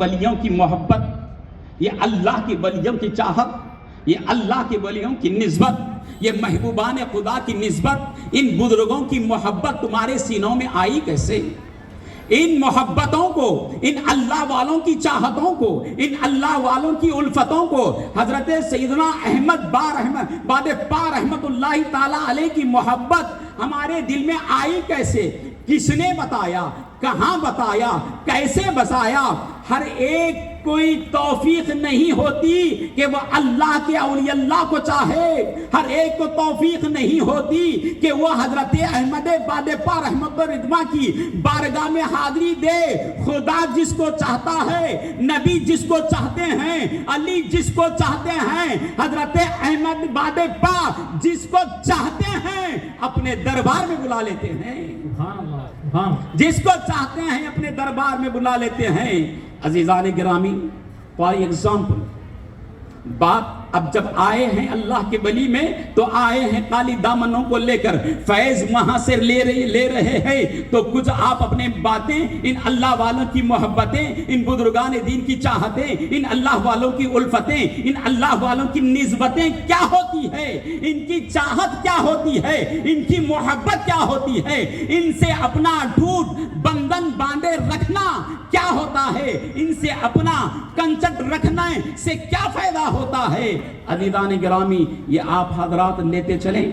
वलियों की मोहब्बत, ये अल्लाह के वलियों की चाहत, ये अल्लाह के वलियों की निस्बत, ये महबूबान खुदा की निस्बत, इन बुजुर्गों की मोहब्बत तुम्हारे सीनों में आई कैसे? इन मोहब्बतों को, इन अल्लाह वालों की चाहतों को, इन अल्लाह वालों की उल्फतों को हजरत सैयदना अहमद बादे पार रहमतुल्लाहि ताला अलैह की मोहब्बत हमारे दिल में आई कैसे? किसने बताया? कहां बताया? कैसे बसाया? हर एक कोई तौफीक नहीं होती कि वह अल्लाह के औलियल्लाह को चाहे। हर एक को तौफीक नहीं होती कि वह हजरत अहमद बादेपा रहमत रिदवा की बारगाह में हाजिरी दे। खुदा जिसको चाहता है, नबी जिसको चाहते हैं, अली जिसको चाहते हैं, हजरत अहमद बादेपा जिसको चाहते हैं अपने दरबार में बुला लेते हैं। जिसको चाहते हैं अपने दरबार में बुला लेते हैं। अजीजान गिरामी, फॉर एग्जाम्पल, बात अब जब आए हैं अल्लाह के वली में तो आए हैं काली दामनों को लेकर, फैज वहां से ले रहे हैं, तो कुछ आप अपने बातें, इन अल्लाह वालों की मोहब्बतें, इन बुजुर्गान दीन की चाहतें, इन अल्लाह वालों की उल्फतें, इन अल्लाह वालों की निस्बतें क्या होती है, इनकी चाहत क्या होती है, इनकी मोहब्बत क्या होती है, इनसे अपना अटूट बंधन बांधे रखना क्या होता है, इनसे अपना कंचट रखने से क्या फायदा होता है। अज़ीज़ान गिरामी, ये आप हजरात लेते चलें।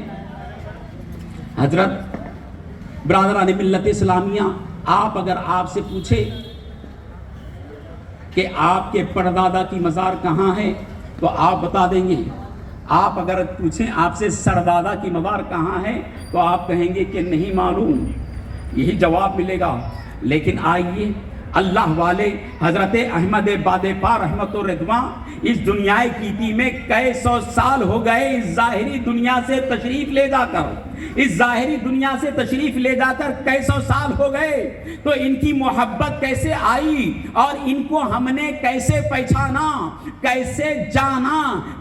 हजरत ब्रादरान मिल्लत इस्लामिया, आप अगर आपसे पूछे कि आपके परदादा की मज़ार कहाँ है तो आप बता देंगे। आप अगर पूछें आपसे सरदादा की मज़ार कहाँ है तो आप कहेंगे कि नहीं मालूम, यही जवाब मिलेगा। लेकिन आइए, अल्लाह वाले हजरत अहमद बादेपा रहमतुर रिदवा इस दुनिया की में कई सौ साल हो गए इस ज़ाहिरी दुनिया से तशरीफ ले जाकर, इस ज़ाहिरी दुनिया से तशरीफ ले जाकर कई सौ साल हो गए। तो इनकी मोहब्बत कैसे आई और इनको हमने कैसे पहचाना, कैसे जाना,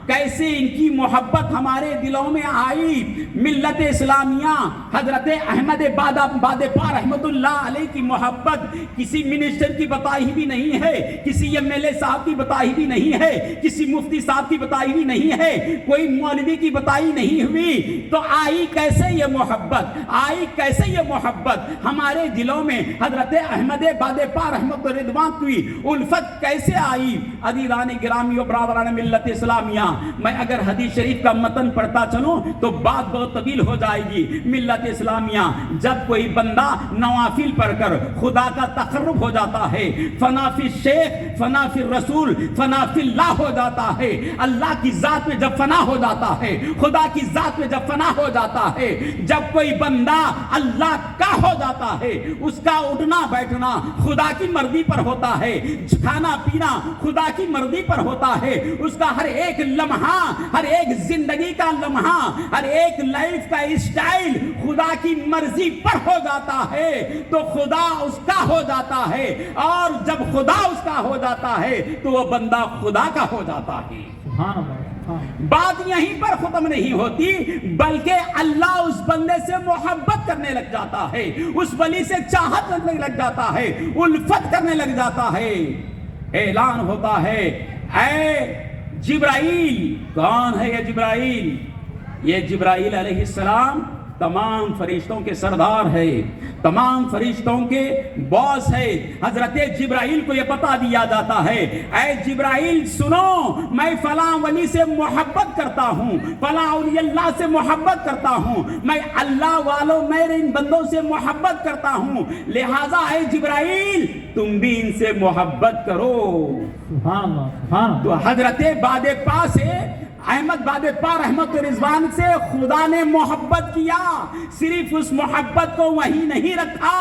कैसे इनकी मोहब्बत हमारे दिलों में आई। मिल्लत इस्लामिया हजरत अहमद बादेपा रहमतुल्लाह अलैह की मोहब्बत किसी मिनिस्टर की बताई भी नहीं है, किसी एमएलए साहब की बताई भी नहीं है, किसी मुफ्ती साहब की बताई भी नहीं है, कोई मौलवी की बताई नहीं हुई। तो आई कैसे ये मोहब्बत, आई कैसे ये मोहब्बत हमारे दिलों में हजरत अहमद बादेपा रहमतुर रिदवान की उल्फत कैसे आई। अज़ीज़ान गिरामी और बरादरान मिल्लत इस्लामिया, मैं अगर हदीस शरीफ का मतन पढ़ता चलूं तो बात बहुत तवील हो जाएगी। मिल्लत इस्लामिया, जब कोई बंदा नवाफिल पढ़कर खुदा का तकर्रुब हो जाता है, फनाफिल शेख, फनाफिल रसूल, फनाफिल्लाह हो जाता है, अल्लाह की जात में जब फना हो जाता है, खुदा की जात में जब फना हो जाता है, जब कोई बंदा अल्लाह का हो जाता है, उसका उठना बैठना खुदा की मर्जी पर होता है, खाना पीना खुदा की मर्जी पर होता है, उसका हर एक लम्हा, हर एक जिंदगी का लम्हा, हर एक लाइफ का स्टाइल खुदा की मर्जी पर हो जाता है, तो खुदा उसका हो जाता है। और जब खुदा उसका हो जाता है तो वो बंदा खुदा का हो जाता है। बात यहीं पर खत्म नहीं होती, बल्कि अल्लाह उस बंदे से मोहब्बत करने लग जाता है, उस वली से चाहत रखने लग जाता है, उल्फत करने लग जाता है। ऐलान होता है, ऐ जिब्राइल। कौन है ये जिब्राइल? ये जिब्राइल अलैहिस्सलाम तमाम फरिश्तों के सरदार है, तमाम फरिश्तों के बॉस है। हजरत जिब्राइल को यह बता दिया जाता है, ऐ जिब्राइल सुनो, मैं फला वली से मोहब्बत करता हूँ, फला औलियल्लाह से मोहब्बत करता हूँ, मैं अल्लाह वालों मेरे इन बंदों से मोहब्बत करता हूँ, लिहाजा ऐ जिब्राइल तुम भी इनसे मोहब्बत करो। तो हजरत बादेपा से, अहमद बादेपा रहमतुर रिजवान से खुदा ने मोहब्बत किया। सिर्फ उस मोहब्बत को वहीं नहीं रखा,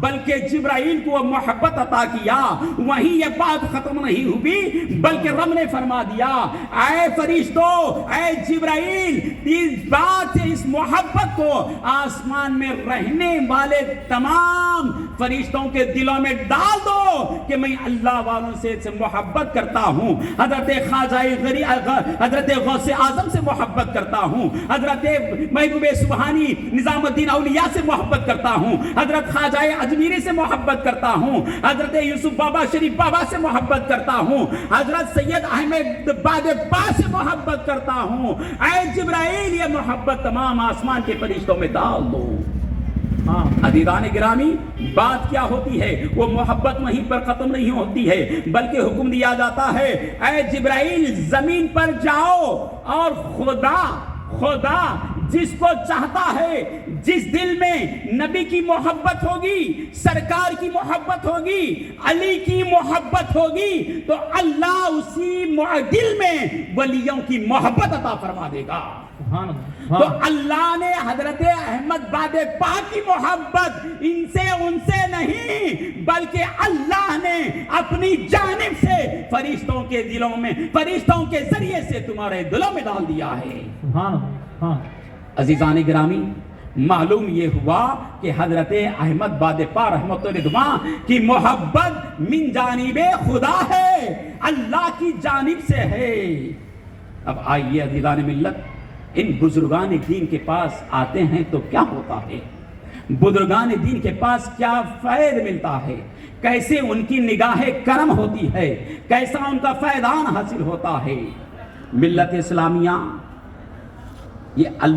बल्कि जिब्राइल को मोहब्बत अता किया। वहीं ये बात खत्म नहीं हुई, बल्कि रब ने फरमा दिया, ऐ फरिश्तों, ऐ जिब्राइल اس بات سے اس محبت کو آسمان میں رہنے والے تمام فرشتوں کے دلوں میں ڈال دو کہ میں اللہ والوں سے محبت کرتا ہوں، حضرت خواجہ حضرت غوث اعظم سے محبت کرتا ہوں، حضرت محبوب سبحانی نظام الدین اولیاء سے محبت کرتا ہوں، حضرت خواجہ اجمیری سے محبت کرتا ہوں، حضرت یوسف بابا شریف بابا سے محبت کرتا ہوں، حضرت سید احمد باد پاس سے محبت کرتا ہوں۔ اے جبرائیل یہ محبت تمام آسمان کے فرشتوں میں ڈال دو۔ عزیزان گرامی، بات کیا ہوتی ہے؟ وہ محبت وہیں پر ختم نہیں ہوتی ہے، بلکہ حکم دیا جاتا ہے اے جبرائیل زمین پر جاؤ اور خدا جس کو چاہتا ہے، جس دل میں نبی کی محبت ہوگی، سرکار کی محبت ہوگی، علی کی محبت ہوگی، تو اللہ اسی دل میں ولیوں کی محبت عطا فرما دے گا۔ تو اللہ نے حضرت احمد باد پاک کی محبت ان سے نہیں، بلکہ اللہ نے اپنی جانب سے فرشتوں کے دلوں میں، فرشتوں کے ذریعے سے تمہارے دلوں میں ڈال دیا ہے۔ عزیزان گرامی، معلوم یہ ہوا کہ حضرت احمد باد پا رحمت اللہ کی محبت من جانب خدا ہے، اللہ کی جانب سے ہے۔ اب آئیے عزیزان ملت، ان بزرگان دین کے پاس آتے ہیں تو کیا ہوتا ہے؟ بزرگان دین کے پاس کیا فائد ملتا ہے؟ کیسے ان کی نگاہ کرم ہوتی ہے؟ کیسا ان کا فیضان حاصل ہوتا ہے؟ ملت اسلامیہ یہ اللہ